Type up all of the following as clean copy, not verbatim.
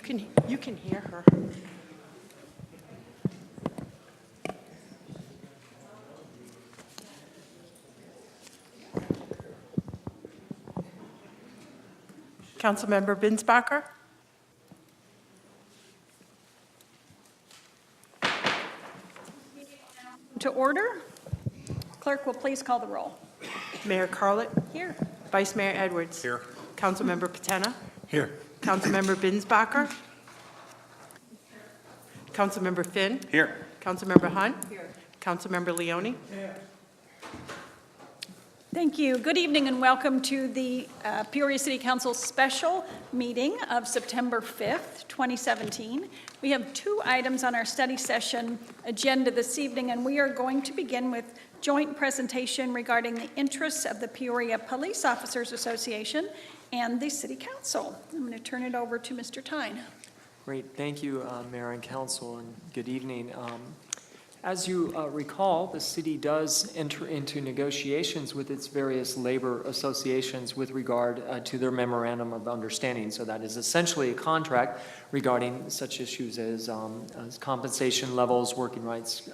You can hear her. Councilmember Binsbacher? To order. Clerk will please call the roll. Mayor Carlett? Here. Vice Mayor Edwards? Here. Councilmember Patena? Here. Councilmember Binsbacher? Councilmember Finn? Here. Councilmember Hunt? Here. Councilmember Leone? Thank you. Good evening and welcome to the Peoria City Council special meeting of September 5th, 2017. We have 2 items on our study session agenda this evening, and we are going to begin with joint presentation regarding the interests of the Peoria Police Officers Association and the City Council. I'm going to turn it over to Mr. Tyne. Great, thank you, Mayor and Council, and good evening. As you recall, the city does enter into negotiations with its various labor associations with regard to their memorandum of understanding. So that is essentially a contract regarding such issues as compensation levels, working rights,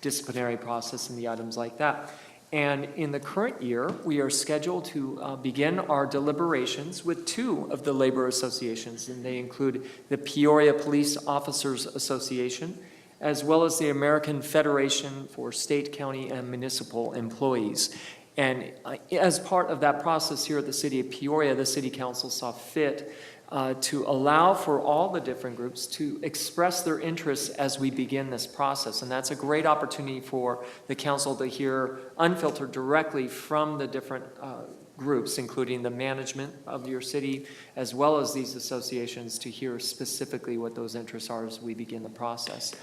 disciplinary process, and the items like that. And in the current year, we are scheduled to begin our deliberations with 2 of the labor associations, and they include the Peoria Police Officers Association, as well as the American Federation for State, County, and Municipal Employees. And as part of that process here at the City of Peoria, the City Council saw fit to allow for all the different groups to express their interests as we begin this process. And that's a great opportunity for the council to hear unfiltered directly from the different groups, including the management of your city, as well as these associations, to hear specifically what those interests are as we begin the process.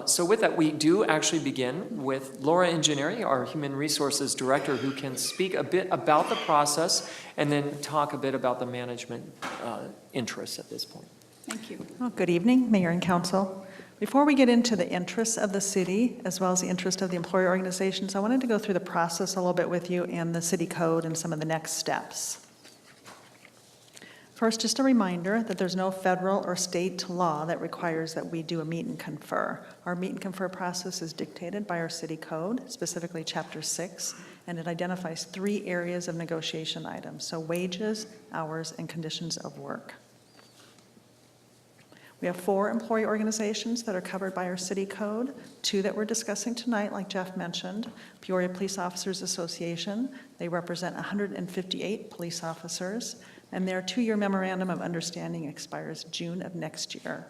So with that, we do actually begin with Laura Ingenierie, our Human Resources Director, who can speak a bit about the process and then talk a bit about the management interests at this point. Thank you. Well, good evening, Mayor and Council. Before we get into the interests of the city, as well as the interest of the employer organizations, I wanted to go through the process a little bit with you and the city code and some of the next steps. First, just a reminder that there's no federal or state law that requires that we do a meet and confer. Our meet and confer process is dictated by our city code, specifically Chapter 6, and it identifies 3 areas of negotiation items, so wages, hours, and conditions of work. We have 4 employee organizations that are covered by our city code, 2 that we're discussing tonight, like Jeff mentioned. Peoria Police Officers Association, they represent 158 police officers, and their 2-year memorandum of understanding expires June of next year.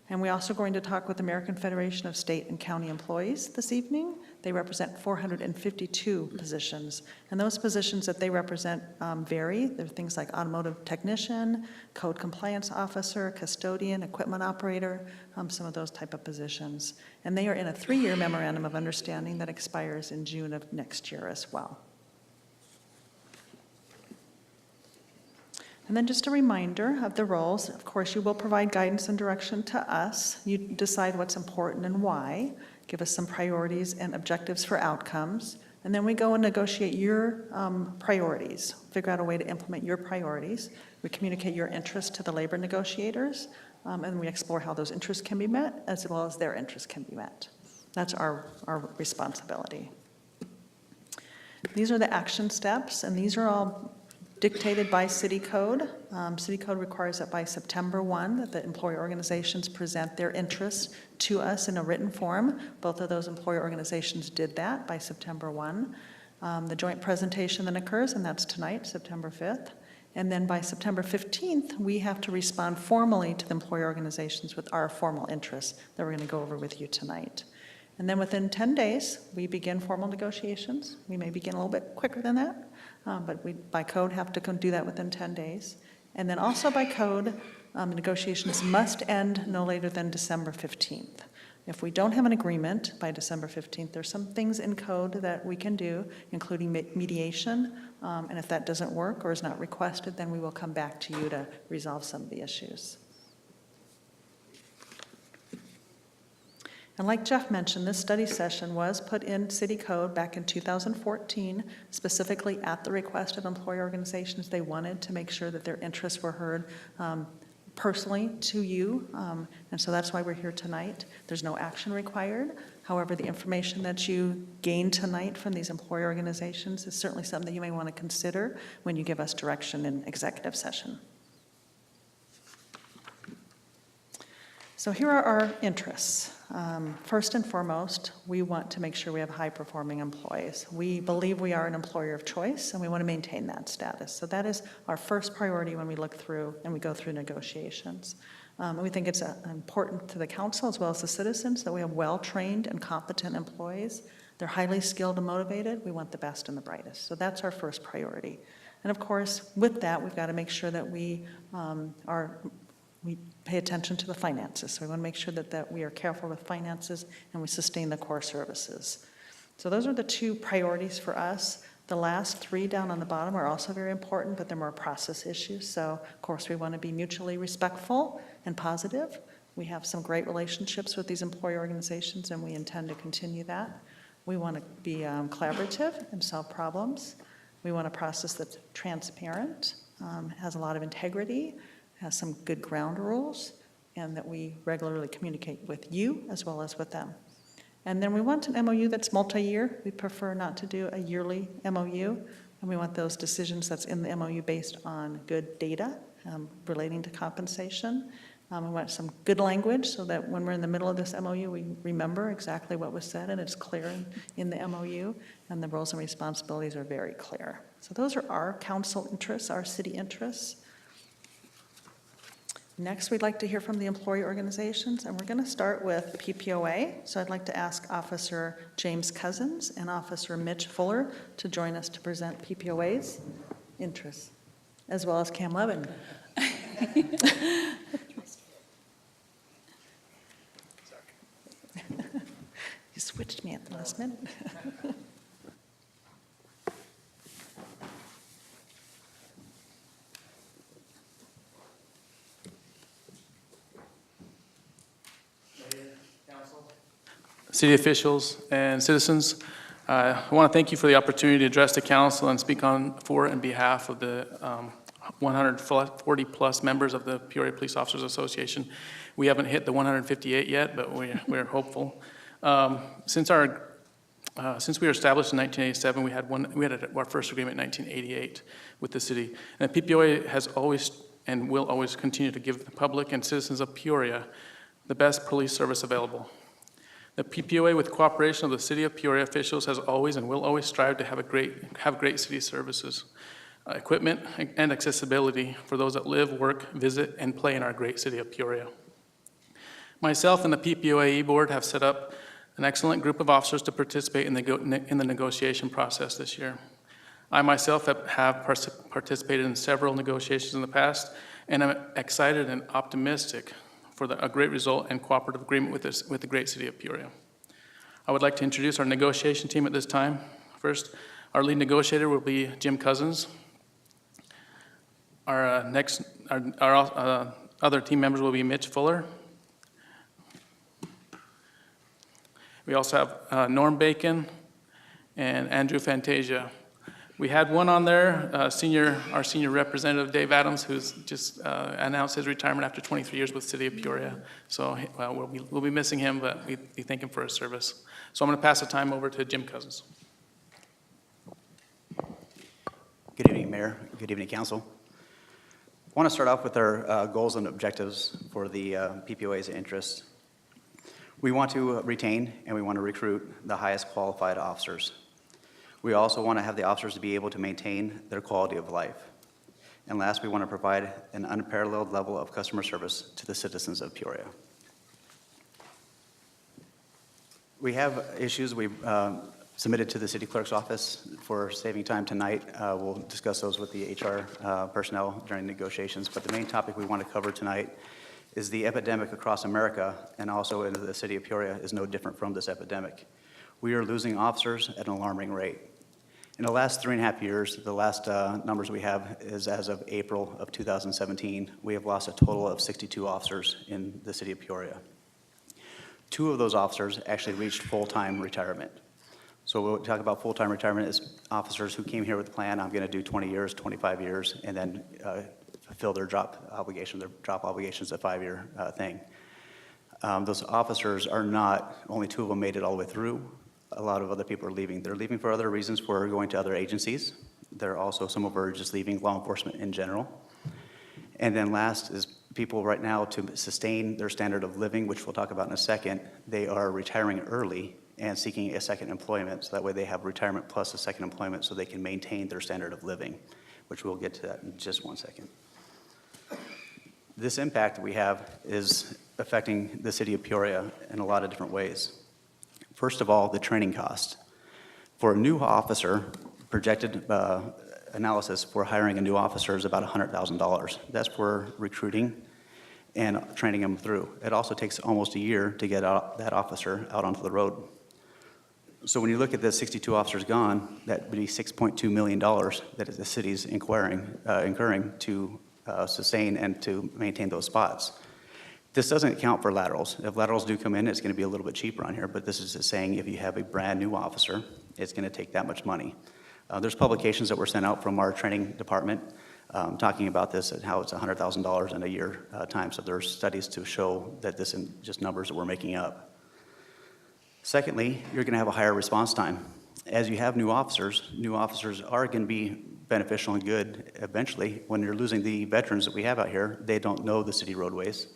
And we're also going to talk with the American Federation of State and County Employees this evening. They represent 452 positions, and those positions that they represent vary. There are things like automotive technician, code compliance officer, custodian, equipment operator, some of those type of positions. And they are in a 3-year memorandum of understanding that expires in June of next year as well. And then just a reminder of the roles. Of course, you will provide guidance and direction to us. You decide what's important and why. Give us some priorities and objectives for outcomes. And then we go and negotiate your priorities, figure out a way to implement your priorities. We communicate your interests to the labor negotiators, and we explore how those interests can be met, as well as their interests can be met. That's our responsibility. These are the action steps, and these are all dictated by city code. City code requires that by September 1 that the employer organizations present their interests to us in a written form. Both of those employer organizations did that by September 1. The joint presentation then occurs, and that's tonight, September 5th. And then by September 15th, we have to respond formally to the employer organizations with our formal interests that we're going to go over with you tonight. And then within 10 days, we begin formal negotiations. We may begin a little bit quicker than that, but we, by code, have to do that within 10 days. And then also by code, negotiations must end no later than December 15th. If we don't have an agreement by December 15th, there's some things in code that we can do, including mediation, and if that doesn't work or is not requested, then we will come back to you to resolve some of the issues. And like Jeff mentioned, this study session was put in city code back in 2014, specifically at the request of employer organizations. They wanted to make sure that their interests were heard personally to you, and so that's why we're here tonight. There's no action required. However, the information that you gain tonight from these employee organizations is certainly something that you may want to consider when you give us direction in executive session. So here are our interests. First and foremost, we want to make sure we have high-performing employees. We believe we are an employer of choice, and we want to maintain that status. So that is our first priority when we look through and we go through negotiations. And we think it's important to the council as well as the citizens that we have well-trained and competent employees. They're highly skilled and motivated. We want the best and the brightest. So that's our first priority. And of course, with that, we've got to make sure that we pay attention to the finances. So we want to make sure that we are careful with finances and we sustain the core services. So those are the two priorities for us. The last three down on the bottom are also very important, but they're more process issues. So of course, we want to be mutually respectful and positive. We have some great relationships with these employee organizations, and we intend to continue that. We want to be collaborative and solve problems. We want a process that's transparent, has a lot of integrity, has some good ground rules, and that we regularly communicate with you as well as with them. And then we want an MOU that's multi-year. We prefer not to do a yearly MOU, and we want those decisions that's in the MOU based on good data relating to compensation. We want some good language so that when we're in the middle of this MOU, we remember exactly what was said and it's clear in the MOU, and the roles and responsibilities are very clear. So those are our council interests, our city interests. Next, we'd like to hear from the employee organizations, and we're going to start with PPOA. So I'd like to ask Officer James Cousins and Officer Mitch Fuller to join us to present PPOA's interests, as well as Cam Levin. You switched me at the last minute. City officials and citizens, I want to thank you for the opportunity to address the council and speak on for and behalf of the 140-plus members of the Peoria Police Officers Association. We haven't hit the 158 yet, but we're hopeful. Since we were established in 1987, we had our first agreement in 1988 with the city. And the PPOA has always and will always continue to give the public and citizens of Peoria the best police service available. The PPOA, with cooperation of the City of Peoria officials, has always and will always strive to have great city services, equipment, and accessibility for those that live, work, visit, and play in our great city of Peoria. Myself and the PPOAE board have set up an excellent group of officers to participate in the negotiation process this year. I myself have participated in several negotiations in the past, and I'm excited and optimistic for a great result and cooperative agreement with the great city of Peoria. I would like to introduce our negotiation team at this time. First, our lead negotiator will be Jim Cousins. Our other team members will be Mitch Fuller. We also have Norm Bacon and Andrew Fantasia. We had one on there, our senior representative, Dave Adams, who's just announced his retirement after 23 years with the City of Peoria. So we'll be missing him, but we thank him for his service. So I'm going to pass the time over to Jim Cousins. Good evening, Mayor. Good evening, Council. I want to start off with our goals and objectives for the PPOA's interests. We want to retain and we want to recruit the highest qualified officers. We also want to have the officers to be able to maintain their quality of life. And last, we want to provide an unparalleled level of customer service to the citizens of Peoria. We have issues we've submitted to the city clerk's office. For saving time tonight, we'll discuss those with the HR personnel during negotiations. But the main topic we want to cover tonight is the epidemic across America, and also in the city of Peoria is no different from this epidemic. We are losing officers at an alarming rate. In the last 3.5 years, the last numbers we have is as of April of 2017, we have lost a total of 62 officers in the city of Peoria. 2 of those officers actually reached full-time retirement. So when we talk about full-time retirement, is officers who came here with the plan, I'm going to do 20 years, 25 years, and then fulfill their drop obligation. Their drop obligation is a 5-year thing. Those officers are not, only 2 of them made it all the way through. A lot of other people are leaving. They're leaving for other reasons, for going to other agencies. They're also, some of them are just leaving law enforcement in general. And then last is people right now, to sustain their standard of living, which we'll talk about in a second, they are retiring early and seeking a second employment. So that way they have retirement plus a second employment so they can maintain their standard of living, which we'll get to that in just one second. This impact we have is affecting the city of Peoria in a lot of different ways. First of all, the training cost. For a new officer, projected analysis for hiring a new officer is about $100,000. That's for recruiting and training them through. It also takes almost a year to get that officer out onto the road. So when you look at the 62 officers gone, that would be $6.2 million that the city's incurring to sustain and to maintain those spots. This doesn't account for laterals. If laterals do come in, it's going to be a little bit cheaper on here, but this is just saying if you have a brand new officer, it's going to take that much money. There's publications that were sent out from our training department talking about this and how it's $100,000 in a year time. So there's studies to show that this is just numbers that we're making up. Secondly, you're going to have a higher response time. As you have new officers are going to be beneficial and good eventually. When you're losing the veterans that we have out here, they don't know the city roadways.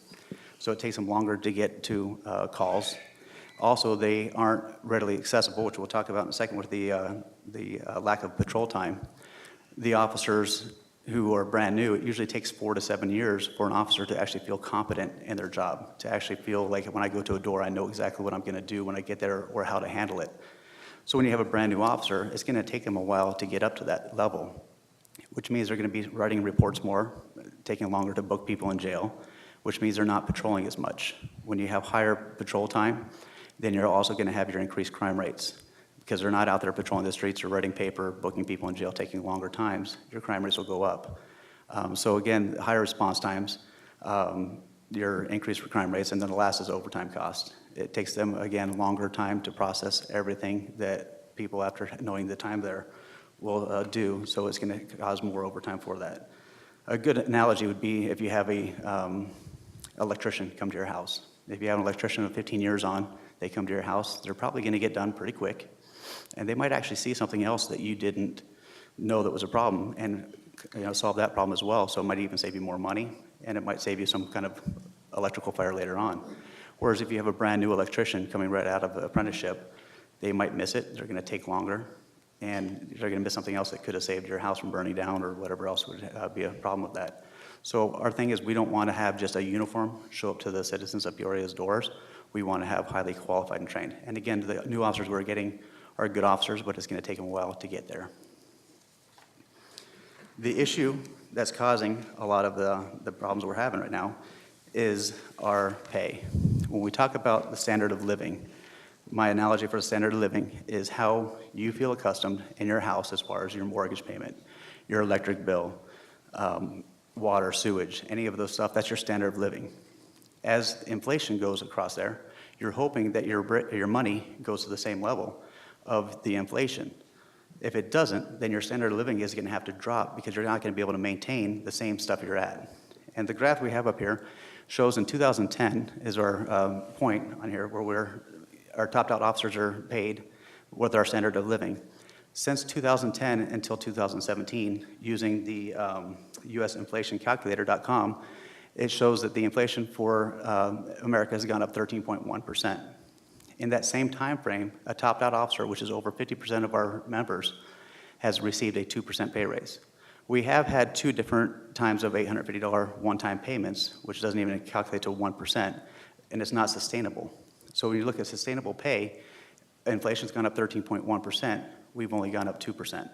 So it takes them longer to get to calls. Also, they aren't readily accessible, which we'll talk about in a second with the lack of patrol time. The officers who are brand new, it usually takes 4 to 7 years for an officer to actually feel competent in their job, to actually feel like when I go to a door, I know exactly what I'm going to do when I get there or how to handle it. So when you have a brand new officer, it's going to take them a while to get up to that level, which means they're going to be writing reports more, taking longer to book people in jail, which means they're not patrolling as much. When you have higher patrol time, then you're also going to have your increased crime rates. Because they're not out there patrolling the streets or writing paper, booking people in jail, taking longer times, your crime rates will go up. So again, higher response times, your increased crime rates, and then the last is overtime cost. It takes them, again, longer time to process everything that people, after knowing the time there, will do, so it's going to cause more overtime for that. A good analogy would be if you have a electrician come to your house. If you have an electrician with 15 years on, they come to your house, they're probably going to get done pretty quick. And they might actually see something else that you didn't know that was a problem and solve that problem as well. So it might even save you more money, and it might save you some kind of electrical fire later on. Whereas if you have a brand new electrician coming right out of apprenticeship, they might miss it, they're going to take longer, and they're going to miss something else that could have saved your house from burning down or whatever else would be a problem with that. So our thing is we don't want to have just a uniform show up to the citizens of Peoria's doors. We want to have highly qualified and trained. And again, the new officers we're getting are good officers, but it's going to take them a while to get there. The issue that's causing a lot of the problems we're having right now is our pay. When we talk about the standard of living, my analogy for the standard of living is how you feel accustomed in your house as far as your mortgage payment, your electric bill, water, sewage, any of those stuff, that's your standard of living. As inflation goes across there, you're hoping that your money goes to the same level of the inflation. If it doesn't, then your standard of living is going to have to drop because you're not going to be able to maintain the same stuff you're at. And the graph we have up here shows in 2010 is our point on here where our top-out officers are paid with our standard of living. Since 2010 until 2017, using the usinflationcalculator.com, it shows that the inflation for America has gone up 13.1%. In that same time frame, a top-out officer, which is over 50% of our members, has received a 2% pay raise. We have had 2 different times of $850 one-time payments, which doesn't even calculate to 1%, and it's not sustainable. So when you look at sustainable pay, inflation's gone up 13.1%, we've only gone up 2%.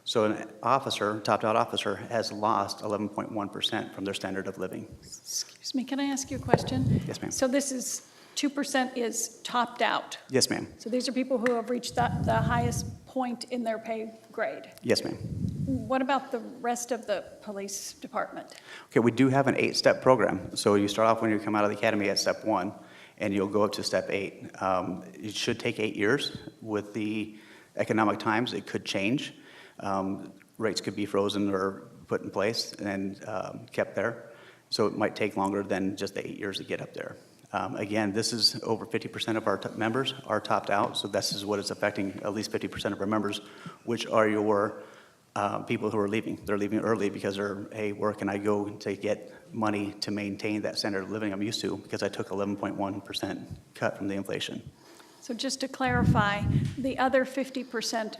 So an officer, top-out officer, has lost 11.1% from their standard of living. Excuse me, can I ask you a question? Yes, ma'am. So this is 2% is topped out. Yes, ma'am. So these are people who have reached the highest point in their pay grade. Yes, ma'am. What about the rest of the police department? Okay, we do have an 8-step program. So you start off when you come out of the academy at step 1, and you'll go up to step 8. It should take 8 years. With the economic times, it could change. rates could be frozen or put in place and kept there. So it might take longer than just the 8 years to get up there. Again, this is over 50% of our members are topped out, so this is what is affecting at least 50% of our members, which are your people who are leaving. They're leaving early because they're, hey, where can I go to get money to maintain that standard of living I'm used to because I took 11.1% cut from the inflation. So just to clarify, the other 50%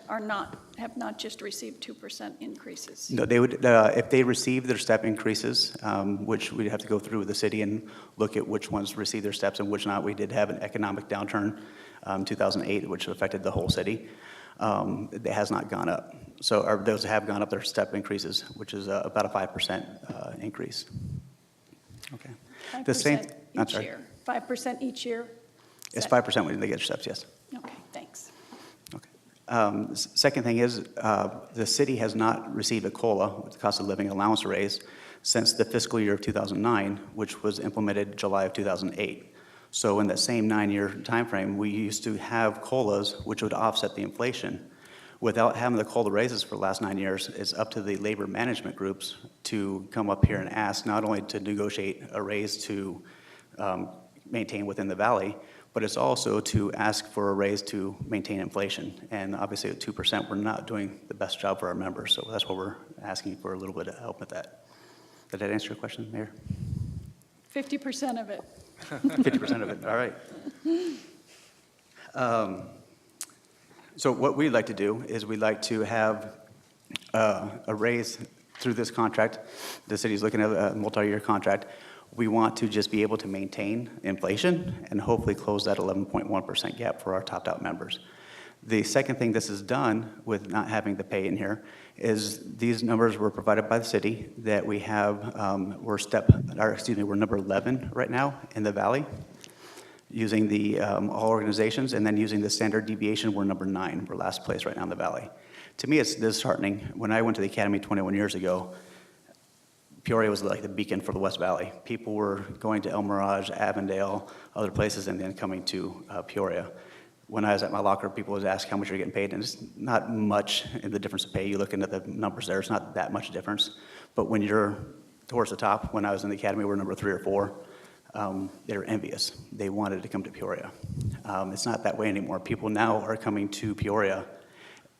have not just received 2% increases? No, they would, if they receive their step increases, which we'd have to go through with the city and look at which ones received their steps and which not. We did have an economic downturn, 2008, which affected the whole city. It has not gone up. So those have gone up their step increases, which is about a 5% increase. Okay. The same. 5% I'm each sorry. year? 5% each year? It's 5% when they get their steps, yes. Okay, thanks. Okay. Second thing is, the city has not received a COLA, the cost of living allowance raise, since the fiscal year of 2009, which was implemented July of 2008. So in that same 9-year timeframe, we used to have COLAs, which would offset the inflation. Without having the COLA raises for the last 9 years, it's up to the labor management groups to come up here and ask not only to negotiate a raise to maintain within the valley, but it's also to ask for a raise to maintain inflation. And obviously at 2%, we're not doing the best job for our members, so that's what we're asking for a little bit of help with that. Did that answer your question, Mayor? 50% of it. 50% of it, all right. So what we'd like to do is we'd like to have a raise through this contract. The city's looking at a multi-year contract. We want to just be able to maintain inflation and hopefully close that 11.1% gap for our topped-out members. The second thing this has done with not having the pay in here is these numbers were provided by the city that we have, we're number 11 right now in the valley, using the all organizations, and then using the standard deviation, we're number 9. We're last place right now in the valley. To me, it's disheartening. When I went to the academy 21 years ago, Peoria was like the beacon for the West Valley. People were going to El Mirage, Avondale, other places, and then coming to Peoria. When I was at my locker, people would ask how much you're getting paid, and it's not much in the difference of pay. You look into the numbers there, it's not that much difference. But when you're towards the top, when I was in the academy, we're number 3 or 4. They were envious. They wanted to come to Peoria. It's not that way anymore. People now are coming to Peoria,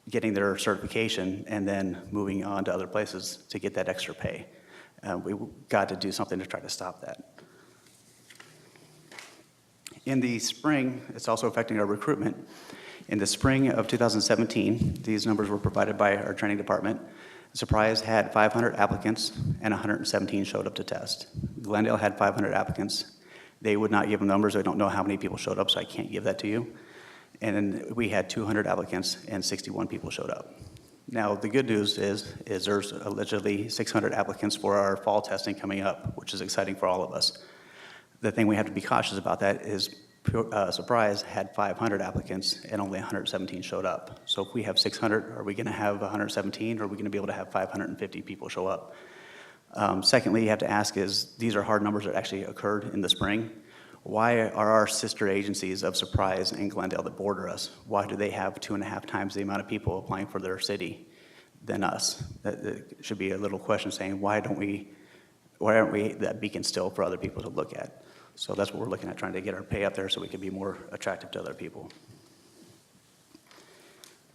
getting their certification, and then moving on to other places to get that extra pay. We've got to do something to try to stop that. In the spring, it's also affecting our recruitment. In the spring of 2017, these numbers were provided by our training department. Surprise had 500 applicants and 117 showed up to test. Glendale had 500 applicants. They would not give them numbers. I don't know how many people showed up, so I can't give that to you. And then we had 200 applicants and 61 people showed up. Now, the good news is there's allegedly 600 applicants for our fall testing coming up, which is exciting for all of us. The thing we have to be cautious about that is Surprise had 500 applicants and only 117 showed up. So if we have 600, are we going to have 117, or are we going to be able to have 550 people show up? Secondly, you have to ask is, these are hard numbers that actually occurred in the spring. Why are our sister agencies of Surprise and Glendale that border us, why do they have 2.5 times the amount of people applying for their city than us? That should be a little question saying, why aren't we that beacon still for other people to look at? So that's what we're looking at, trying to get our pay up there so we can be more attractive to other people.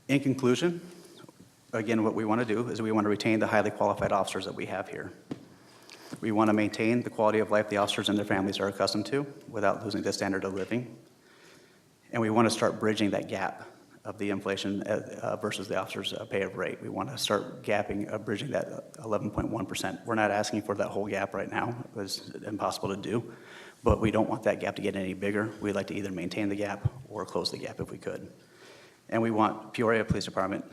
In conclusion, again, what we want to do is we want to retain the highly qualified officers that we have here. We want to maintain the quality of life the officers and their families are accustomed to without losing the standard of living. And we want to start bridging that gap of the inflation versus the officers' pay of rate. We want to start bridging that 11.1%. We're not asking for that whole gap right now. It's impossible to do. But we don't want that gap to get any bigger. We'd like to either maintain the gap or close the gap if we could. And we want Peoria Police Department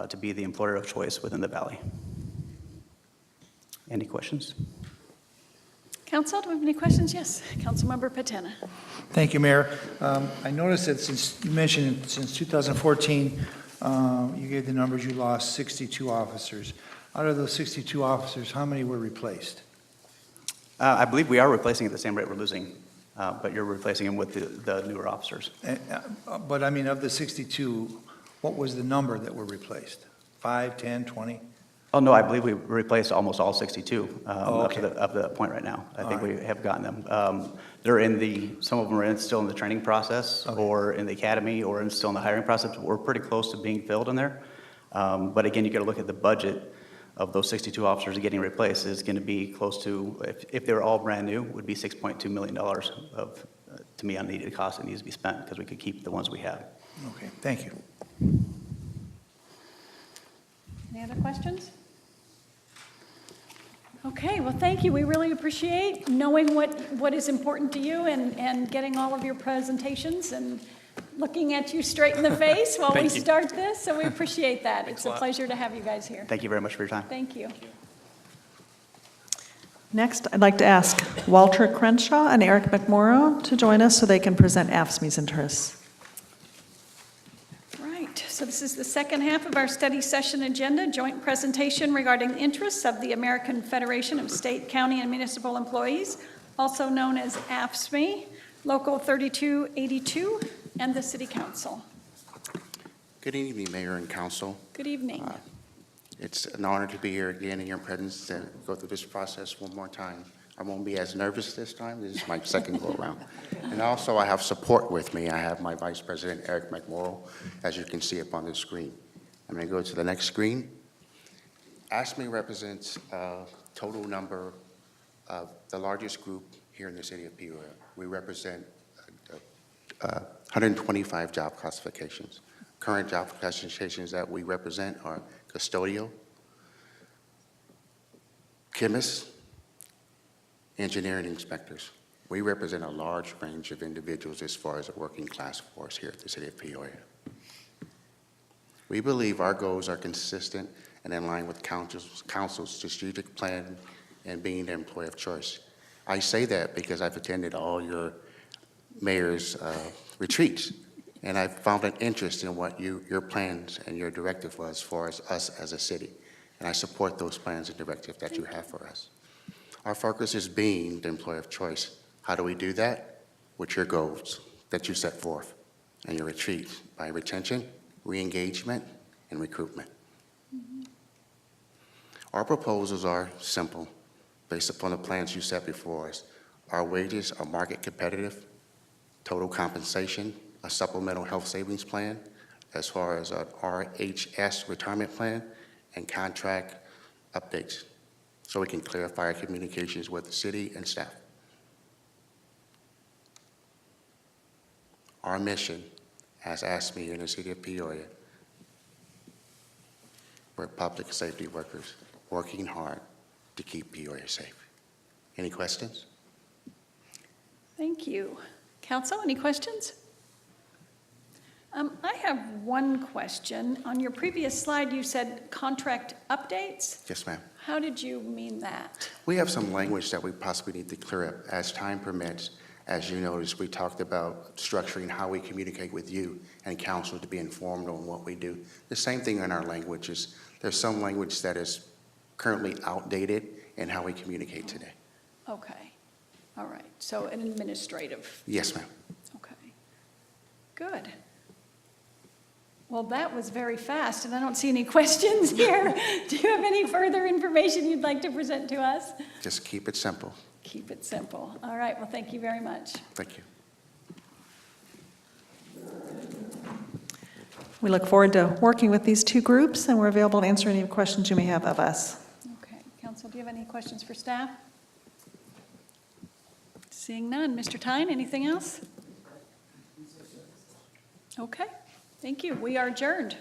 to be the employer of choice within the valley. Any questions? Council, do we have any questions? Yes, Councilmember Patena. Thank you, Mayor. I noticed that since you mentioned since 2014, you gave the numbers, you lost 62 officers. Out of those 62 officers, how many were replaced? I believe we are replacing at the same rate we're losing, but you're replacing them with the newer officers. But I mean, of the 62, what was the number that were replaced? 5, 10, 20? Oh, no, I believe we replaced almost all 62 Oh, okay. up to that point right now. I All think right. we have gotten them. They're in some of them are still in the training process, Okay. or in the academy, or still in the hiring process. We're pretty close to being filled in there. But again, you got to look at the budget of those 62 officers getting replaced is going to be close to, if they were all brand new, would be $6.2 million of, to me, unneeded cost that needs to be spent, because we could keep the ones we have. Okay, thank you. Any other questions? Okay, well, thank you. We really appreciate knowing what is important to you and getting all of your presentations and looking at you straight in the face while we Thank you. start this, so we appreciate that. Thanks It's a a lot. pleasure to have you guys here. Thank you very much for your time. Thank you. Next, I'd like to ask Walter Crenshaw and Eric McMorrow to join us so they can present AFSCME's interests. Right, so this is the second half of our study session agenda, joint presentation regarding the interests of the American Federation of State, County, and Municipal Employees, also known as AFSCME, Local 3282, and the City Council. Good evening, Mayor and Council. Good evening. It's an honor to be here again in your presence to go through this process one more time. I won't be as nervous this time. This is my second go-around. And also, I have support with me. I have my Vice President, Eric McMorrow, as you can see up on the screen. I'm going to go to the next screen. AFSCME represents a total number of the largest group here in the city of Peoria. We represent 125 job classifications. Current job classifications that we represent are custodial, chemists, engineering inspectors. We represent a large range of individuals as far as a working class force here at the city of Peoria. We believe our goals are consistent and in line with council's strategic plan and being the employer of choice. I say that because I've attended all your mayor's retreats, and I found an interest in what your plans and your directive was for us as a city. And I support those plans and directives that you have for us. Our focus is being the employer of choice. How do we do that? With your goals that you set forth and your retreat by retention, re-engagement, and recruitment. Our proposals are simple, based upon the plans you set before us. Our wages are market competitive, total compensation, a supplemental health savings plan, as far as an RHS retirement plan, and contract updates, so we can clarify our communications with the city and staff. Our mission as AFSCME here in the city of Peoria, we're public safety workers working hard to keep Peoria safe. Any questions? Thank you. Council, any questions? I have one question. On your previous slide, you said contract updates. Yes, ma'am. How did you mean that? We have some language that we possibly need to clear up as time permits. As you noticed, we talked about structuring how we communicate with you and council to be informed on what we do. The same thing in our languages. There's some language that is currently outdated in how we communicate today. Okay. All right. So an administrative. Yes, ma'am. Okay. Good. Well, that was very fast, and I don't see any questions here. Do you have any further information you'd like to present to us? Just keep it simple. Keep it simple. All right. Well, thank you very much. Thank you. We look forward to working with these two groups, and we're available to answer any questions you may have of us. Okay. Council, do you have any questions for staff? Seeing none. Mr. Tyne, anything else? Okay. Thank you. We are adjourned.